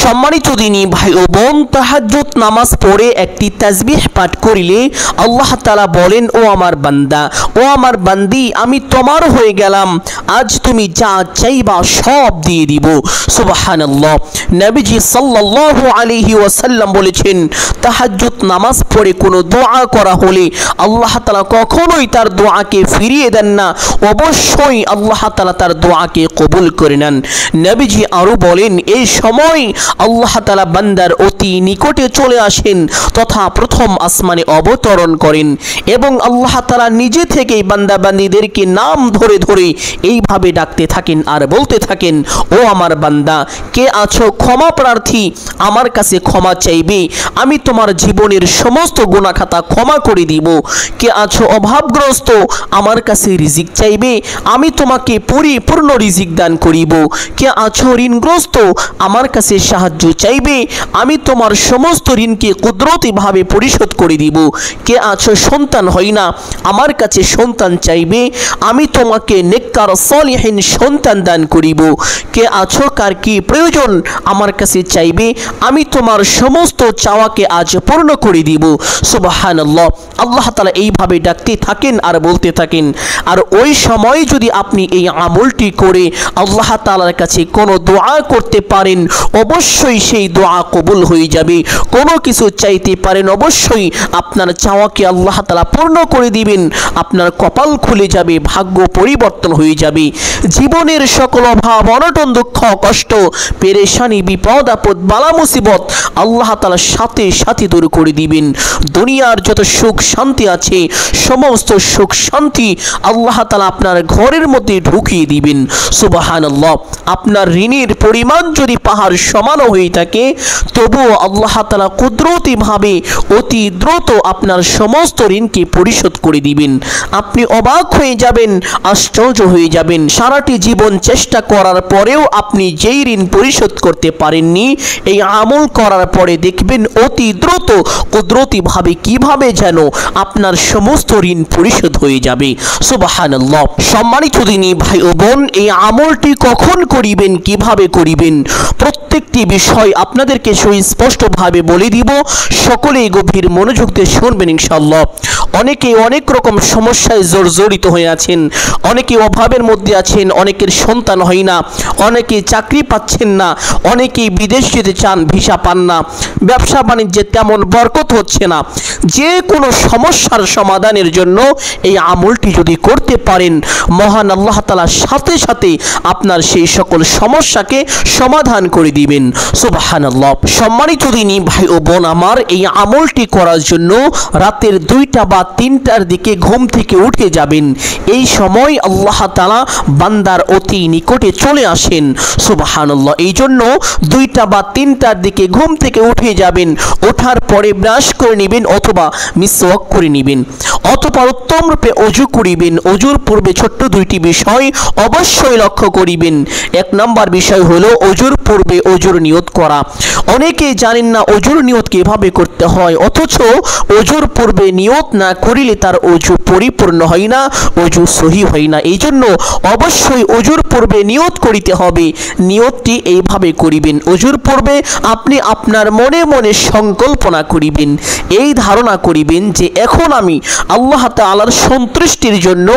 সম্মানিত দিনী ভাই ও বোন, তাহাজ্জুদ নামাজ পড়ে একটি তাসবিহ পাঠ করিলে আল্লাহ তাআলা বলেন, ও আমার বান্দা, ও আমার বান্দি, আমি তোমার হয়ে গেলাম, আজ তুমি যা চাইবা সব দিয়ে দিব। সুবহানাল্লাহ। নবীজি সাল্লাল্লাহু আলাইহি ওয়াসাল্লাম বলেছেন, তাহাজ্জুদ নামাজ পড়ে কোনো দোয়া করা হলে আল্লাহ তাআলা কখনোই তার দোয়াকে ফিরিয়ে দেন না, অবশ্যই আল্লাহ তাআলা তার দোয়াকে কবুল করে নেন। নবীজি আরো বলেন, এই সময় আল্লাহ তাআলা বান্দার অতি নিকটে চলে আসেন তথা প্রথম আসমানে অবতরণ করেন এবং আল্লাহ তাআলা নিজে থেকেই বান্দা বান্দীদেরকে নাম ধরে ধরে এইভাবে ডাকতে থাকেন আর বলতে থাকেন, ও আমার বান্দা, কে আছো ক্ষমা প্রার্থী, আমার কাছে ক্ষমা চাইবে, আমি তোমার জীবনের সমস্ত গুনাহ খাতা ক্ষমা করে দিব। কে আছো অভাবগ্রস্ত, আমার কাছে রিজিক চাইবে, আমি তোমাকে পরিপূর্ণ রিজিক দান করিব। কে আছো ঋণগ্রস্ত, আমার কাছে সাহায্য চাইবে, আমি তোমার সমস্ত ঋণকে কুদরতিভাবে পরিশোধ করে দিব। কে আছো সন্তান হয় না, আমার কাছে সন্তান চাইবে, আমি তোমাকে নেককার সালিহিন সন্তান দান করিব। কে আছো কার কি প্রয়োজন, আমার কাছে চাইবে, আমি তোমার সমস্ত চাওয়াকে আজ পূর্ণ করে দিব। সুবহানাল্লাহ। আল্লাহ তাআলা এইভাবে ডাকতে থাকেন আর বলতে থাকেন। আর ওই সময় যদি আপনি এই আমলটি করে আল্লাহ তাআলার কাছে কোনো দোয়া করতে পারেন, অবশ্যই সেই দোয়া কবুল হয়ে যাবে। কোনো কিছু চাইতে পারেন, অবশ্যই আপনার চাওয়াকে আল্লাহ তাআলা পূর্ণ করে দিবেন। আপনার কপাল খুলে যাবে, ভাগ্য পরিবর্তন হয়ে যাবে। জীবনের সকল অভাব অনটন দুঃখ কষ্ট পেরেশানি বিপদ আপদ বালা মুসিবত আল্লাহ তাআলা সাথে সাথে দূর করে দিবেন। দুনিয়ার যত সুখ শান্তি আছে সমস্ত সুখ শান্তি আল্লাহ তাআলা আপনার ঘরের মধ্যে ঢুকিয়ে দিবেন। সুবহানাল্লাহ। আপনার ঋণের পরিমাণ যদি পাহাড় সমানও হয়ে থাকে, তবুও আল্লাহ তাআলা কুদরতিভাবে অতি দ্রুত আপনার সমস্ত ঋণকে পরিশোধ করে দিবেন। আপনি অবাক হয়ে যাবেন, আশ্চর্য হয়ে যাবেন। সারাটি জীবন চেষ্টা করার পরেও আপনি যেই ঋণ পরিশোধ করতে পারেননি, এই আমল করার পরে দেখবেন অতি দ্রুত কুদরতিভাবে কিভাবে যেন আপনার সমস্ত ঋণ পরিশোধ হয়ে যাবে। সুবহানাল্লাহ। সম্মানিত দিনী ভাই ও বোন, এই আমলটি কখন করিবেন, কিভাবে করিবেন, প্রত্যেকটি বিষয় আপনাদেরকে সুস্পষ্টভাবে বলে দিব। সকলেই গভীর মনোযোগ দিয়ে শুনবেন ইনশাআল্লাহ। অনেকে অনেক রকম সমস্যায় জর্জরিত হয়ে আছেন, অনেকে অভাবের মধ্যে আছেন, অনেকের সন্তান হয় না, অনেকে চাকরি পাচ্ছেন না, অনেকেই বিদেশ যেতে চান, ভিসা পান না, ব্যবসা বাণিজ্যে তেমন বরকত হচ্ছে না। যে কোনো সমস্যার সমাধানের জন্য এই আমলটি যদি করতে পারেন, মহান আল্লাহ তাআলা সাথে সাথে আপনার সেই সকল সমস্যাকে সমাধান করে দিবেন। সুবহানাল্লাহ। সম্মানিত দিনী ভাই ও বোন আমার, এই আমলটি করার জন্য রাতের 2টা বা 3টার দিকে ঘুম থেকে উঠে যাবেন। এই সময় আল্লাহ তাআলা বান্দার অতি নিকটে চলে আসেন। সুবহানাল্লাহ। এই জন্য 2টা বা 3টার দিকে ঘুম থেকে উঠে যাবেন। ওঠার পরে ব্রাশ করে নেবেন অথবা মিসওয়াক করে নেবেন, অতঃপর উত্তম রূপে অজু করিবেন। অজুর পূর্বে ছোট্ট 2টি বিষয় অবশ্যই লক্ষ্য করিবেন। 1 নম্বর বিষয় হলো অজুর পূর্বে অজুর নিয়ত করা। অনেকে জানেন না অজুর নিয়ত কিভাবে করতে হয়, অথচ অজুর পূর্বে নিয়ত না করিলে তার অজু পরিপূর্ণ হয় না, অজু সহি হয় না। এই জন্য অবশ্যই অজুর পূর্বে নিয়ত করিতে হবে। নিয়তটি এইভাবে করিবেন, অজুর পূর্বে আপনি আপনার মনে মনে সংকল্পনা করিবেন, এই ধারণা করিবেন যে এখন আমি আল্লাহ তাআলার সন্তুষ্টির জন্য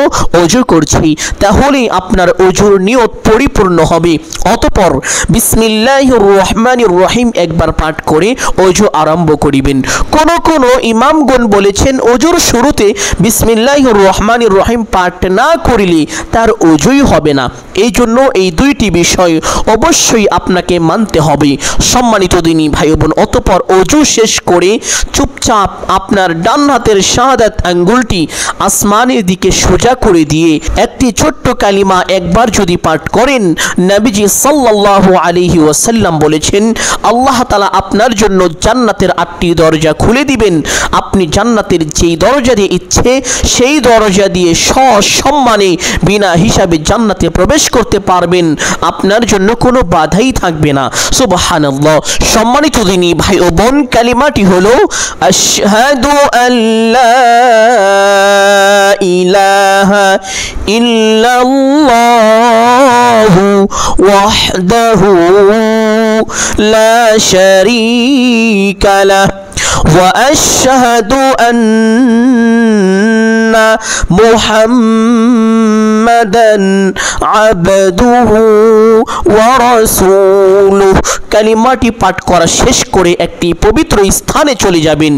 অজু করছি, তাহলেই আপনার অজুর নিয়ত পরিপূর্ণ হবে। অতঃপর বিসমিল্লাহির রহমানির রহিম একবার পাঠ করে অজু আরম্ভ করিবেন। কোন কোন ইমামগণ বলেছেন অজুর শুরুতে বিসমিল্লাহির রহমানির রহিম পাঠ না করিলে তার অজুই হবে না। এই জন্য এই 2টি বিষয় অবশ্যই আপনাকে মানতে হবে। সম্মানিত দিনী ভাই বোন, অতঃপর অজু শেষ করে চুপচাপ আপনার ডান হাতের শাহাদাত আঙ্গুলটি আসমানের দিকে সোজা করে দিয়ে একটি ছোট্ট কালিমা একবার যদি পাঠ করেন, নবীজি সাল্লাল্লাহু আলাইহি ওয়াসাল্লাম বলেছেন, আল্লাহ তাআলা আপনার জন্য জান্নাতের 8টি দরজা খুলে দিবেন। আপনি জান্নাতের যেই দরজা দিয়ে ইচ্ছে সেই দরজা দিয়ে সসম্মানে বিনা হিসাবে জান্নাতে প্রবেশ করতে পারবেন। আপনার জন্য কোনো বাধাই থাকবে না। সুবহানাল্লাহ। সম্মানিত দিনী ভাই ও বোন, কালিমাটি হলো আশহাদু আল্লা ইলাহা ইল্লাল্লাহু ওয়াহদাহু لا شريك له وأشهد أن محمدا عبده ورسوله। কালিমাটি পাঠ করা শেষ করে একটি পবিত্র স্থানে চলে যাবেন,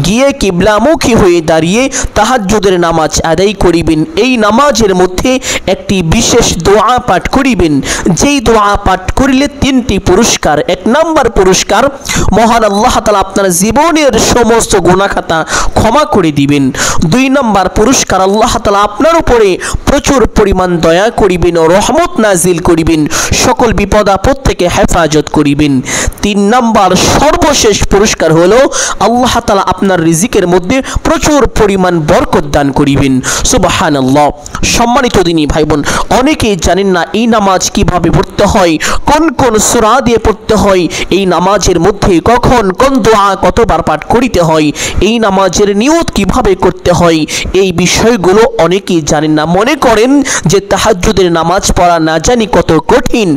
গিয়ে কিবলামুখী হয়ে দাঁড়িয়ে তাহাজ্জুদের নামাজ আদায় করিবেন। এই নামাজের মধ্যে একটি বিশেষ দোয়া পাঠ করিবেন, যেই দোয়া পাঠ করিলে তিনটি পুরস্কার। এক নাম্বার পুরস্কার, মহান আল্লাহ তাআলা আপনার জীবনের সমস্ত গুনাহ খাতা ক্ষমা করে দিবেন। দুই নাম্বার পুরস্কার, আল্লাহ তাআলা আপনার উপরে প্রচুর পরিমাণ দয়া করিবেন ও রহমত নাজিল করিবেন, সকল বিপদ আপদ থেকে হেফাজত করিবেন। তিন নাম্বার সর্বশেষ পুরস্কার হলো আল্লাহ তাআলা আপনার রিজিকের মধ্যে প্রচুর পরিমাণ বরকত দান করিবেন। সুবহানাল্লাহ। সম্মানিত দিনী ভাই বোন, অনেকেই জানেন না এই নামাজ কিভাবে পড়তে হয়, কোন কোন সূরা দিয়ে পড়তে হয়, এই নামাজের মধ্যে কখন কোন দোয়া কতবার পাঠ করিতে হয়, এই নামাজের নিয়ত কিভাবে করতে হয়, এই বিষয়গুলো অনেকেই জানেন না। মনে করেন যে তাহাজ্জুদের নামাজ পড়া না জানি কত কঠিন।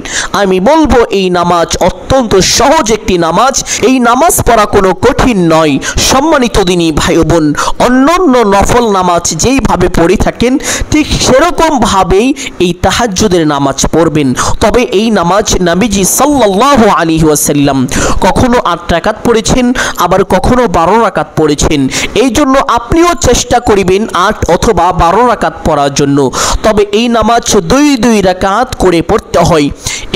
আমি বলবো এই নামাজ অত্যন্ত সহজ একটি নামাজ, এই নামাজ পড়া কোনো কঠিন নয়। সম্মানিত দিনী ভাই বোন, অন্যান্য নফল নামাজ যেইভাবে পড়ে থাকেন ঠিক সেরকম ভাবেই এই তাহাজ্জুদের নামাজ পড়বেন। তবে এই নামাজ নবীজি সাল্লাল্লাহু আলাইহি ওয়াসাল্লাম কখনো 8 রাকাত পড়েছেন, আবার কখনো 12 রাকাত পড়েছেন। এই জন্য আপনিও চেষ্টা করিবেন 8 অথবা 12 রাকাত পড়ার জন্য। তবে এই নামাজ 2 রাকাত করে পড়তে হয়।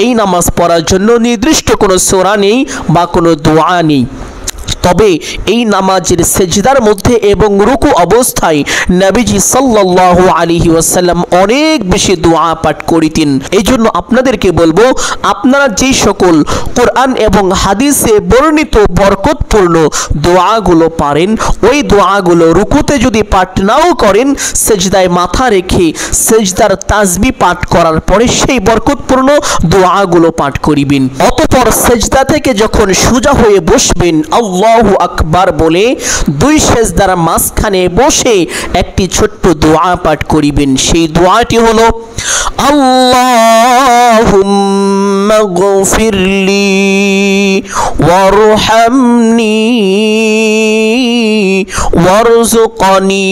এই নামাজ পড়ার জন্য নির্দিষ্ট কোনো সূরা নেই বা কোনো দোয়া নেই। তবে এই নামাজের সেজদার মধ্যে এবং রুকু অবস্থায় নবীজি সাল্লাল্লাহু আলাইহি ওয়াসাল্লাম অনেক বেশি দোয়া পাঠ করিতেন। এই জন্য আপনাদেরকে বলবো, আপনারা যেই সকল কোরআন এবং হাদিসে বর্ণিত বরকতপূর্ণ দোয়াগুলো পারেন, ওই দোয়াগুলো রুকুতে যদি পাঠ নাও করেন, সেজদায় মাথা রেখে সেজদার তাসবিহ পাঠ করার পরে সেই বরকতপূর্ণ দোয়াগুলো পাঠ করিবেন। অতঃপর সেজদা থেকে যখন সোজা হয়ে বসবেন, আল্লাহু আকবার বলে 2 সেজদার মাঝখানে বসে একটি ছোট্ট দোয়া পাঠ করিবেন। সেই দোয়াটি হলো আল্লাহুম্মা গফিরলি ওয়ারহামনি ওয়ারযুকনি।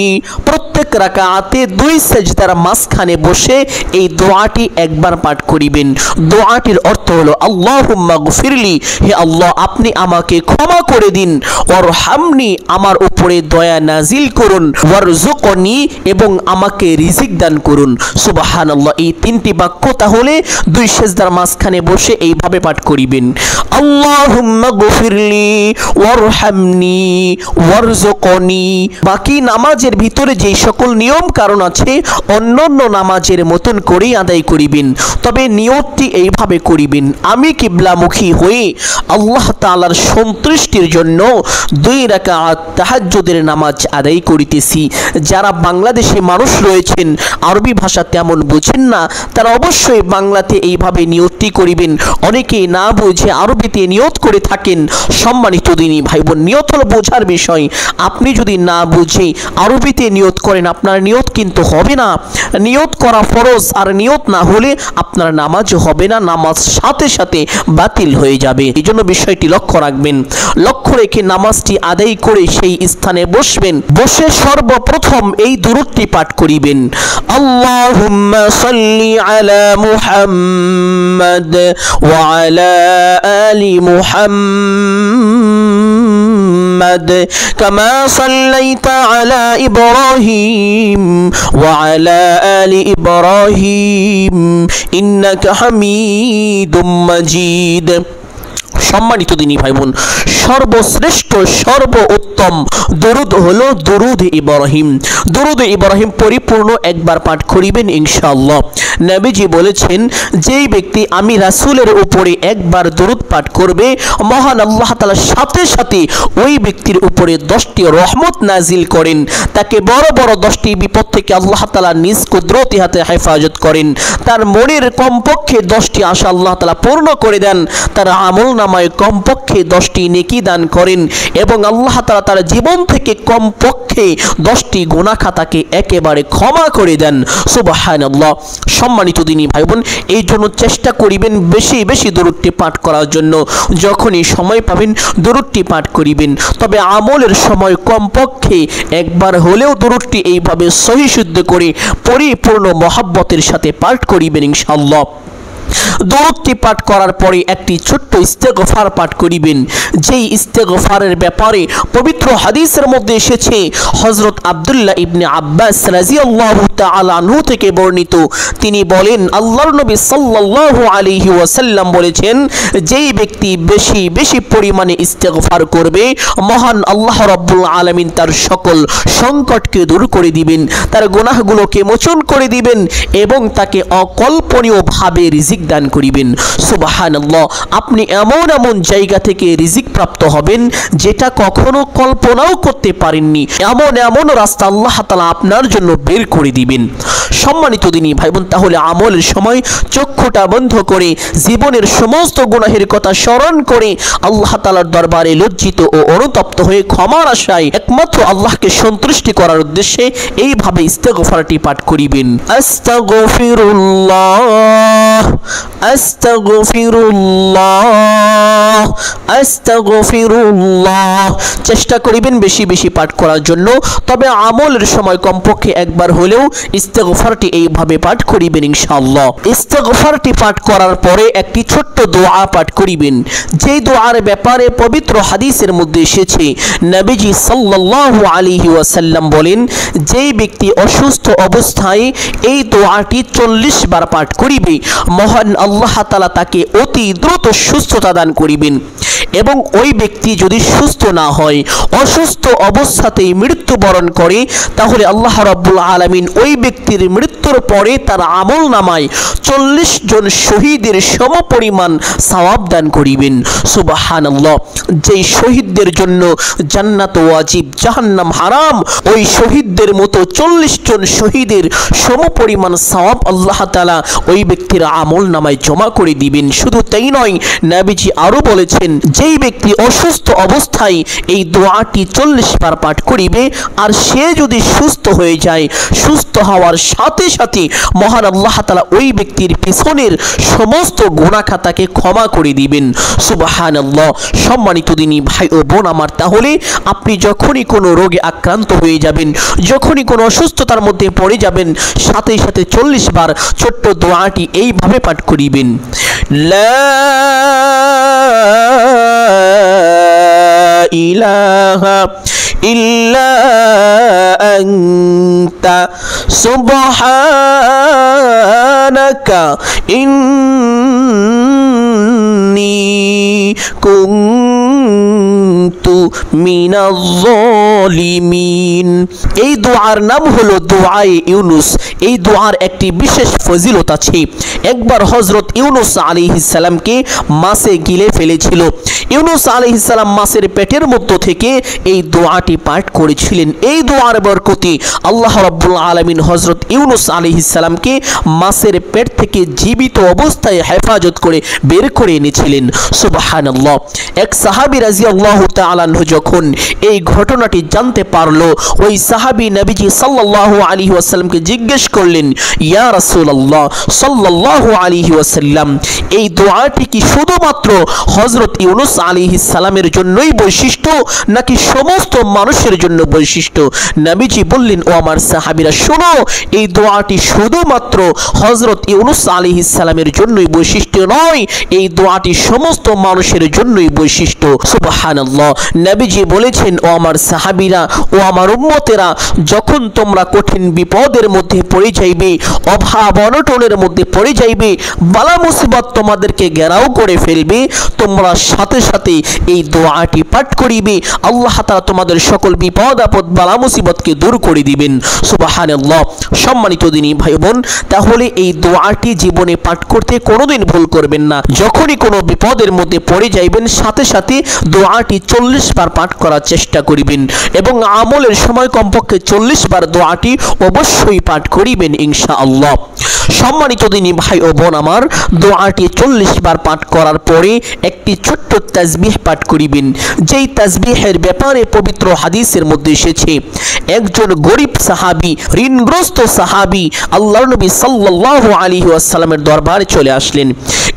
প্রত্যেক রাকাতে 2 সেজদার মাঝখানে বসে এই দোয়াটি একবার পাঠ করিবেন। দোয়াটির অর্থ হলো আল্লাহুম্মা গফিরলি, হে আল্লাহ আপনি আমাকে ক্ষমা করে দিন, ওয়ারহামনি আমার উপরে দয়া নাজিল করুন, ওয়ারযুকনি এবং আমাকে রিজিক দান করুন। সুবহানাল্লাহ। এই তিনটি বাক্য তাহলে 2 সেজদার মাঝখানে বসে এইভাবে পাঠ করিবেন, আল্লাহুম্মা গফিরলি ওয়ারহামনি ওয়ারযুকনি। বাকি নামাজের ভিতরে যেই সকল নিয়ম কারণ আছে অন্যান্য নামাজের মতন করেই আদায় করিবেন। তবে নিয়তটি এইভাবে করিবেন, আমি কিবলামুখী হয়ে আল্লাহ তাআলার সন্তুষ্টির জন্য 2 রাকাত তাহাজ্জুদের নামাজ আদায় করিতেছি। যারা বাংলাদেশে মানুষ রয়েছেন, আরবি ভাষা তেমন বুঝেন না, তারা অবশ্যই বাংলাতে এইভাবে নিয়তটি করিবেন। অনেকেই না বুঝে আরবিতে নিয়ত করে থাকেন। সম্মানিত দিনী ভাই বোন, নিয়ত হলো বোঝার বিষয়। আপনি যদি না বুঝে আরবিতে নিয়ত করেন, আপনার নিয়ত কিন্তু হবে না। নিয়ত করা ফরজ, আর নিয়ত না হলে আপনার নামাজ হবে না, নামাজ সাথে সাথে বাতিল হয়ে যাবে। এই জন্য বিষয়টি লক্ষ্য রাখবেন। লক্ষ্য রেখে নামাজটি আদায় করে সেই স্থানে বসবেন। বসে সর্বপ্রথম এই দুরূদটি পাঠ করিবেন, আল্লাহুম্মা সাল্লি আলা মুহাম্মাদ ওয়া আলা আলি মুহাম্মাদ কামা সাল্লাইতা আলা ইব্রাহিম ওয়া আলা আলি ইব্রাহিম ইন্নাকা হামিদুম মাজিদ। সম্মানিত দিনী ভাই বোন, সর্বশ্রেষ্ঠ সর্বোত্তম দরুদ হলো দরুদ ইব্রাহিম। দরুদ ইব্রাহিম পরিপূর্ণ একবার পাঠ করিবেন ইনশাআল্লাহ। নবীজি বলেছেন, যেই ব্যক্তি আমি রাসূলের উপরে একবার দরুদ পাঠ করবে, মহান আল্লাহ তাআলা সাথে সাথে ওই ব্যক্তির উপরে 10টি রহমত নাজিল করেন। তাকে বড় বড় 10টি বিপদ থেকে আল্লাহ তাআলা নিজ কুদরতি হাতে হেফাজত করেন। তার মনের কমপক্ষে 10টি আশা আল্লাহ তাআলা পূর্ণ করে দেন। তার আমল আমলনামায় কমপক্ষে 10টি নেকি দান করেন এবং আল্লাহ তাআলা তার জীবন থেকে কমপক্ষে 10টি গুনাহ খাতাকে একেবারে ক্ষমা করে দেন। সুবহানাল্লাহ। সম্মানিত দিনী ভাই বোন, এই জন্য চেষ্টা করিবেন বেশি বেশি দরুদটি পাঠ করার জন্য। যখনই সময় পাবেন দরুদটি পাঠ করিবেন, তবে আমলের সময় কমপক্ষে একবার হলেও দরুদটি এইভাবে সহি শুদ্ধ করে পরিপূর্ণ মহব্বতের সাথে পাঠ করিবেন ইনশাআল্লাহ। দরুদটি পাঠ করার পরে একটি ছোট্ট ইস্তেগফার পাঠ করিবেন, যেই ইস্তেগফারের ব্যাপারে পবিত্র হাদিসের মধ্যে এসেছে। হযরত আব্দুল্লাহ ইবনে আব্বাস রাদিয়াল্লাহু তাআলা আনহু থেকে বর্ণিত, তিনি বলেন আল্লাহর নবী সাল্লাল্লাহু আলাইহি ওয়াসাল্লাম বলেছেন, যেই ব্যক্তি বেশি বেশি পরিমাণে ইস্তেগফার করবে, মহান আল্লাহ রাব্বুল আলামিন তার সকল সংকটকে দূর করে দিবেন, তার গুনাহগুলোকে মোচন করে দিবেন এবং তাকে অকল্পনীয়ভাবে রিজিক দান করিবেন। সুবহানাল্লাহ। আপনি এমন এমন জায়গা থেকে রিজিক প্রাপ্ত হবেন যেটা কখনো কল্পনাও করতে পারেননি। এমন এমন রাস্তা আল্লাহ তাআলা আপনার জন্য বের করে দিবেন। সম্মানিত দিনী ভাই বোন, তাহলে আমলের সময় চক্ষুটা বন্ধ করে জীবনের সমস্ত গুনাহের কথা স্মরণ করে আল্লাহ তাআলার দরবারে লজ্জিত ও অনুতপ্ত হয়ে ক্ষমার আশায় একমাত্র আল্লাহকে সন্তুষ্টি করার উদ্দেশ্যে এইভাবে ইস্তেগফারটি পাঠ করিবেন। আস্তাগফিরুল্লাহ আস্তাগফিরুল্লাহ আস্তাগফিরুল্লাহ। চেষ্টা করিবেন বেশি বেশি পাঠ করার জন্য, তবে আমলের সময় কমপক্ষে একবার হলেও ইস্তেগফারটি এইভাবে পাঠ করিবেন ইনশাআল্লাহ। ইস্তেগফারটি পাঠ করার পরে একটি ছোট্ট দোয়া পাঠ করিবেন, যেই দোয়ার ব্যাপারে পবিত্র হাদিসের মধ্যে এসেছে। নবীজি সাল্লাল্লাহু আলাইহি ওয়াসাল্লাম বলেন, যেই ব্যক্তি অসুস্থ অবস্থায় এই দোয়াটি 40 বার পাঠ করিবে, মহান আল্লাহ তাআলা তাকে অতি দ্রুত সুস্থতা দান করিবেন। এবং ওই ব্যক্তি যদি সুস্থ না হয়, অসুস্থ অবস্থাতেই মৃত্যুবরণ করে, তাহলে আল্লাহ রাব্বুল আলামিন ওই ব্যক্তির মৃত্যুর পরে তার আমলনামায় 40 জন শহীদের সমপরিমাণ সওয়াব দান করিবেন। সুবহানাল্লাহ। যেই শহীদদের জন্য জান্নাত ওয়াজিব, জাহান্নাম হারাম, ওই শহীদদের মতো 40 জন শহীদের সমপরিমাণ সওয়াব আল্লাহ তাআলা ওই ব্যক্তির আমলনামায় জমা করে দিবেন। শুধু তাই নয়, নবীজি আরো বলেছেন, যেই ব্যক্তি অসুস্থ অবস্থায় এই দোয়াটি 40 বার পাঠ করিবে আর সে যদি সুস্থ হয়ে যায়, সুস্থ হওয়ার সাথে সাথে মহান আল্লাহ তাআলা ওই ব্যক্তির পিছনের সমস্ত গুনাহ খাতাকে ক্ষমা করে দিবেন। সুবহানাল্লাহ। সম্মানিত দিনী ভাই ও বোন আমার, তাহলে আপনি যখনই কোনো রোগে আক্রান্ত হয়ে যাবেন, যখনই কোনো অসুস্থতার মধ্যে পড়ে যাবেন, সাথে সাথে 40 বার ছোট্ট দোয়াটি এইভাবে পাঠ করিবেন। লা ইলাহা ইল্লা আনতা সুবহানাকা ইন্নী কুনতু মিনাজ জালিমিন। এই দোয়ার নাম হলো দোয়ায়ে ইউনুস। এই দোয়ার একটি বিশেষ ফজিলত আছে। একবার হযরত ইউনুস আলাইহিস সালামকে মাছে গিলে ফেলেছিল। ইউনুস আলাইহিস সালাম মাছের পেটের মধ্য থেকে এই দোয়াটি পাঠ করেছিলেন। এই দোয়ার বরকতে আল্লাহ রাব্বুল আলামিন হযরত ইউনুস আলাইহিস সালামকে মাছের পেট থেকে জীবিত অবস্থায় হেফাজত করে বের করে এনেছিলেন। সুবহানাল্লাহ। এক সাহাবী রাদিয়াল্লাহু তাআলা আনহু যখন এই ঘটনাটি জানতে পারলো, ওই সাহাবী নবীজি সাল্লাল্লাহু আলাইহি ওয়াসাল্লামকে জিজ্ঞেস করলেন, ইয়া রাসূলুল্লাহ সাল্লাল্লাহু আলাইহি ওয়াসাল্লাম, এই দোয়াটি কি শুধুমাত্র হযরত ইউনুস আলাইহিস সালামের জন্যই বৈশিষ্ট্য নাকি সমস্ত মানুষের জন্য বৈশিষ্ট্য? নবীজি বললেন, ও আমার সাহাবীরা শোনো, এই দোয়াটি শুধুমাত্র হযরত ইউনুস আলাইহিস সালামের জন্যই বৈশিষ্ট্য নয়, এই দোয়াটি সমস্ত মানুষের জন্যই বৈশিষ্ট্য। সুবহানাল্লাহ। নবীজি বলেছেন, ও আমার সাহাবীরা, ও আমার উম্মতেরা, যখন তোমরা কঠিন বিপদের মধ্যে পড়ে যাইবে, অভাব অনটনের মধ্যে পড়ে যাইবে, বালা মুসিবত তোমাদেরকে ঘেরাও করে ফেলবে, তোমরা সাথে সাথে এই দোয়াটি পাঠ করিবে, আল্লাহ তাআলা তোমাদের সকল বিপদ আপদ বালা মুসিবতকে দূর করে দিবেন। সুবহানাল্লাহ। সম্মানিত দিনী ভাই বোন, তাহলে এই দোয়াটি জীবনে পাঠ করতে কোনোদিন ভুল করবেন না। যখনই কোনো বিপদের মধ্যে পড়ে যাইবেন, সাথে সাথে দোয়াটি 40 বার পাঠ করার চেষ্টা করিবেন এবং আমলের সময় কমপক্ষে 40 বার দোয়াটি অবশ্যই পাঠ করিবেন ইনশাআল্লাহ। সম্মানিত দিনী ভাই ও বোন আমার, দোয়াটি 40 বার পাঠ করার পরে একটি ছোট্ট তাসবিহ পাঠ করিবেন, যেই তাসবিহের ব্যাপারে পবিত্র হাদিসের মধ্যে এসেছে। একজন গরিব সাহাবী, ঋণগ্রস্ত সাহাবী আল্লাহর নবী সাল্লাল্লাহু আলাইহি ওয়াসাল্লামের দরবারে চলে আসলেন।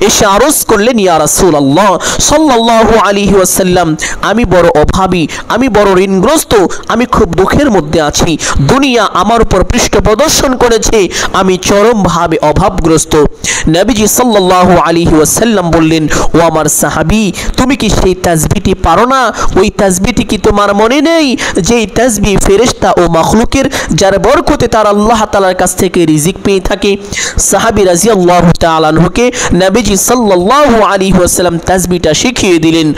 এসে আরজ করলেন, ইয়া রাসূলুল্লাহ সাল্লাল্লাহু আলাইহি ওয়াসাল্লাম, আমি বড় অভাবী, আমি বড় ঋণগ্রস্ত, আমি খুব দুঃখের মধ্যে আছি। দুনিয়া আমার উপর পৃষ্ঠ প্রদর্শন করেছে, আমি চরমভাবে অভাবগ্রস্ত। নবীজি সাল্লাল্লাহু আলাইহি ওয়াসাল্লাম বললেন, ও আমার সাহাবী, তুমি কি সেই তাসবিহটি পারো না? ওই তাসবিহটি কি তোমার মনে নেই? যেই তাসবিহ ফেরেশতা ও মাখলুকের যার বরকতে তার আল্লাহ তাআলার কাছ থেকে রিজিক পেয়ে থাকে। সাহাবী রাদিয়াল্লাহু তাআলা আনহুকে নবীজি সাল্লাল্লাহু আলাইহি ওয়াসাল্লাম তাসবিহটা শিখিয়ে দিলেন।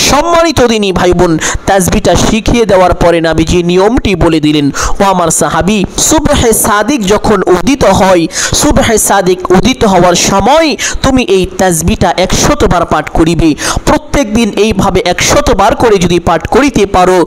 সম্মানিত দিনী ভাই বোন, তাসবিহটা শিখিয়ে দেওয়ার পরে নবীজি নিয়মটি বলে দিলেন, ও আমার সাহাবী, সুবহে সাদিক যখন উদিত হয়, সুবহে সাদিক উদিত হওয়ার সময় তুমি এই তাসবিহটা 100 বার পাঠ করিবে। প্রত্যেক দিন এইভাবে 100 বার করে যদি পাঠ করিতে পারো,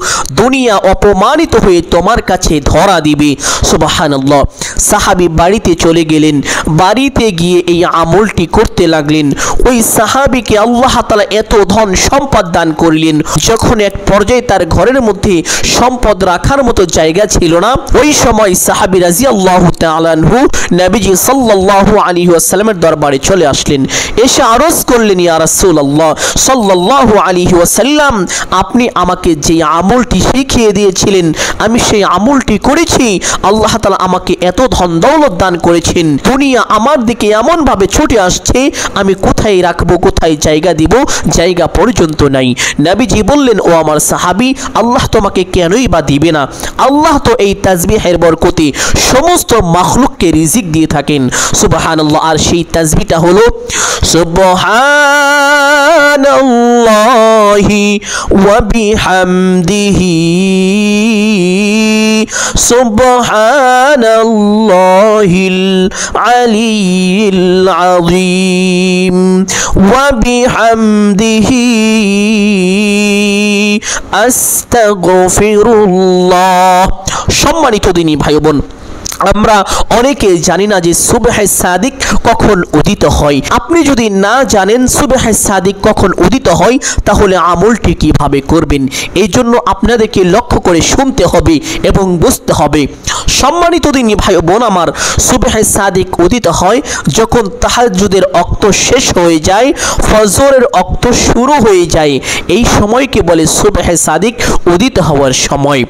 দুনিয়া অপমানিত হয়ে তোমার কাছে ধরা দিবে। সুবহানাল্লাহ। সাহাবী বাড়িতে চলে গেলেন, বাড়িতে গিয়ে এই আমলটি করতে লাগলেন। ওই সাহাবীকে আল্লাহ তাআলা এত ধন সম্পদ দান করলেন, যখন এক পর্যায়ে তার ঘরের মধ্যে সম্পদ রাখার মতো জায়গা ছিল না, ওই সময় সাহাবী রাদিয়াল্লাহু তাআলা আনহু নবীজি সাল্লাল্লাহু আলাইহি ওয়াসাল্লামের দরবারে চলে আসলেন। এসে আরজ করলেন, ইয়া রাসূলুল্লাহ সাল্লাল্লাহু আলাইহি ওয়াসাল্লাম, আপনি আমাকে যে আমলটি শিখিয়ে দিয়েছিলেন আমি সেই আমলটি করেছি। আল্লাহ তাআলা আমাকে এত ধন দৌলত দান করেছেন, দুনিয়া আমার দিকে এমন ভাবে ছুটে আসছে, আমি কোথায় রাখবো, কোথায় জায়গা দিব, জায়গা পর্যন্ত নাই। নবীজি বললেন, ও আমার সাহাবী, আল্লাহ তোমাকে কেনই বা দিবে না? আল্লাহ তো এই তাসবিহের বরকতে সমস্ত মাখলুককে রিজিক দিয়ে থাকেন। সুবহানাল্লাহ। আর সেই তাসবিহটা হলো সুবহানাল্লাহি ওয়া বিহামদিহি, সুবহানাল্লাহিল আলিয়্যিল আযীম ওয়া বিহামদিহি আস্তাগফিরুল্লাহ। সম্মানিত দিনী ভাই বোন, আমরা অনেকে জানি না যে সুবহে সাদিক কখন উদিত হয়। আপনি যদি না জানেন সুবহে সাদিক কখন উদিত হয়, তাহলে আমলটি কিভাবে করবেন? এই জন্য আপনাদেরকে লক্ষ্য করে শুনতে হবে এবং বুঝতে হবে। সম্মানিত দিনী ভাই বোন আমার, সুবহে সাদিক উদিত হয় যখন তাহাজ্জুদের ওয়াক্ত শেষ হয়ে যায়, ফজরের ওয়াক্ত শুরু হয়ে যায়, এই সময়কে বলে সুবহে সাদিক উদিত হওয়ার সময়।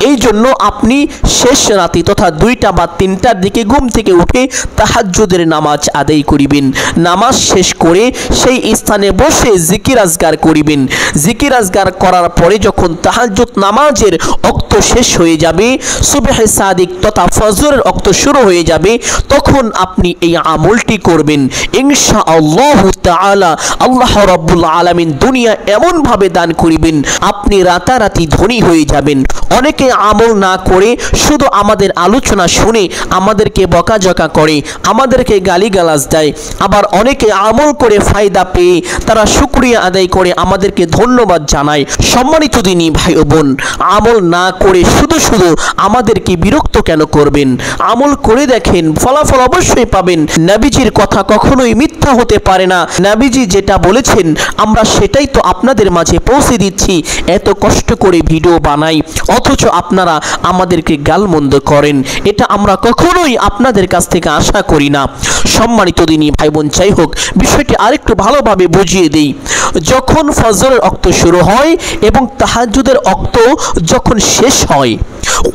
এই জন্য আপনি শেষ রাতে তথা 2টা বা 3টার দিকে ঘুম থেকে উঠে তাহাজ্জুদের নামাজ আদায় করিবেন। নামাজ শেষ করে সেই স্থানে বসে জিকির আজগার করিবেন। জিকির আজগার করার পরে যখন তাহাজ্জুদ নামাজের ওয়াক্ত শেষ হয়ে যাবে, সুবহে সাদিক তথা ফজরের ওয়াক্ত শুরু হয়ে যাবে, তখন আপনি এই আমলটি করবেন। ইনশাআল্লাহ তাআলা আল্লাহ রাব্বুল আলামিন দুনিয়া এমন ভাবে দান করিবেন, আপনি রাতারাতি ধনী হয়ে যাবেন। অনেকে আমল না করে শুধু আমাদের আলোচনা শুনে আমাদেরকে বকাঝকা করে, আমাদেরকে গালিগালাজ দেয়। আবার অনেকে আমল করে ফায়দা পেয়ে তারা শুকরিয়া আদায় করে আমাদেরকে ধন্যবাদ জানায়। সম্মানিত দিনী ভাই ও বোন, আমল না করে শুধু শুধু আমাদেরকে বিরক্ত কেন করবেন? আমল করে দেখেন, ফলাফল অবশ্যই পাবেন। নবীজির কথা কখনোই মিথ্যা হতে পারে না। নবীজি যেটা বলেছেন আমরা সেটাই তো আপনাদের মাঝে পৌঁছে দিচ্ছি। এত কষ্ট করে ভিডিও বানাই, অথচ আপনারা আমাদেরকে গালমন্দ করেন, এটা আমরা কখনোই আপনাদের কাছ থেকে আশা করি না। সম্মানিত দিনী ভাই বোন, যাই হোক, বিষয়টি আরেকটু ভালোভাবে বুঝিয়ে দেই। যখন ফজরের ওয়াক্ত শুরু হয় এবং তাহাজ্জুদের ওয়াক্ত যখন শেষ হয়,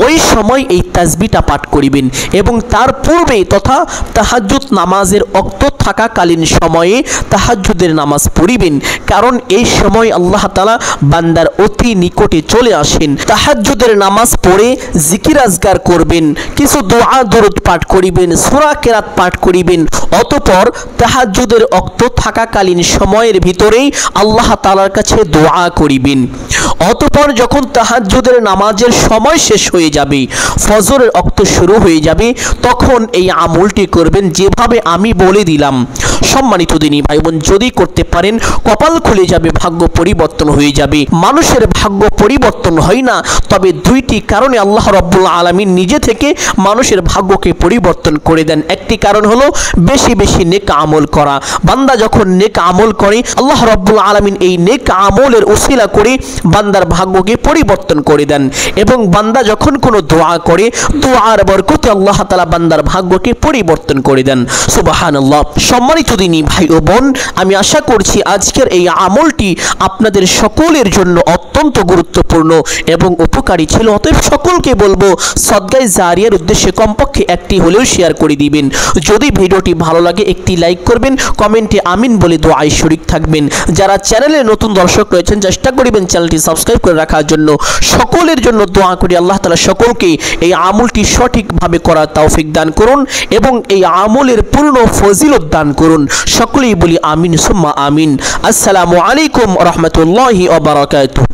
ওই সময় এই তাসবিহটা পাঠ করিবেন এবং তার পূর্বে তথা তাহাজ্জুদ নামাজের ওয়াক্ত থাকাকালীন সময়ে তাহাজ্জুদের নামাজ পড়িবেন। কারণ এই সময় আল্লাহ তাআলা বান্দার অতি নিকটে চলে আসেন। তাহাজ্জুদের নামাজ পড়ে জিকির আজগার করবেন, কিছু দোয়া দরুদ পাঠ করিবেন, সূরা কেরাত পাঠ করিবেন। অতঃপর তাহাজ্জুদের ওয়াক্ত থাকাকালীন সময়ের ভিতরেই আল্লাহ তাআলার কাছে দোয়া করিবেন। অতঃপর যখন তাহাজ্জুদের নামাজের সময় শেষ হয়ে যাবে, ফজরের ওয়াক্ত শুরু হয়ে যাবে, তখন এই আমলটি করবেন যেভাবে আমি বলে দিলাম। সম্মানিত দিনী ভাই বোন, যদি করতে পারেন কপাল খুলে যাবে, ভাগ্য পরিবর্তন হয়ে যাবে। মানুষের ভাগ্য পরিবর্তন হয় না, তবে দুইটি কারণে আল্লাহ রাব্বুল আলামিন নিজে থেকে মানুষের ভাগ্যকে পরিবর্তন করে দেন। একটি কারণ হলো বেশি বেশি নেক আমল করা। বান্দা যখন নেক আমল করে আল্লাহ রাব্বুল আলামিন এই নেক আমলের উসিলা করে বান্দার ভাগ্যকে পরিবর্তন করে দেন। এবং বান্দা যখন কোনো দোয়া করে, দোয়ার বরকতে আল্লাহ তাআলা বান্দার ভাগ্যকে পরিবর্তন করে দেন। সুবহানাল্লাহ। সম্মানিত দিনী ভাই ও বোন, আমি আশা করছি আজকের এই আমলটি আপনাদের সকলের জন্য অত্যন্ত গুরুত্বপূর্ণ এবং উপকারী ছিল। অতএব সকলকে বলবো সদকায়ে জারিয়ার উদ্দেশ্যে কমপক্ষে একটি হলেও শেয়ার করে দিবেন। যদি ভিডিওটি ভালো লাগে একটি লাইক করবেন, কমেন্টে আমিন বলে দোয়ায় শরীক থাকবেন। যারা চ্যানেলে নতুন দর্শক রয়েছেন চেষ্টা করবেন চ্যানেলটি সাবস্ক্রাইব করে রাখার জন্য। সকলের জন্য দোয়া করি আল্লাহ তাআলা সকলকে এই আমলটি সঠিকভাবে করার তৌফিক দান করুন এবং এই আমলের পূর্ণ ফজিলত দান করুন। সকলেই বলি আমিন সুম্মা আমিন। আসসালামু আলাইকুম ওয়া রাহমাতুল্লাহি ওয়া বারাকাতুহু।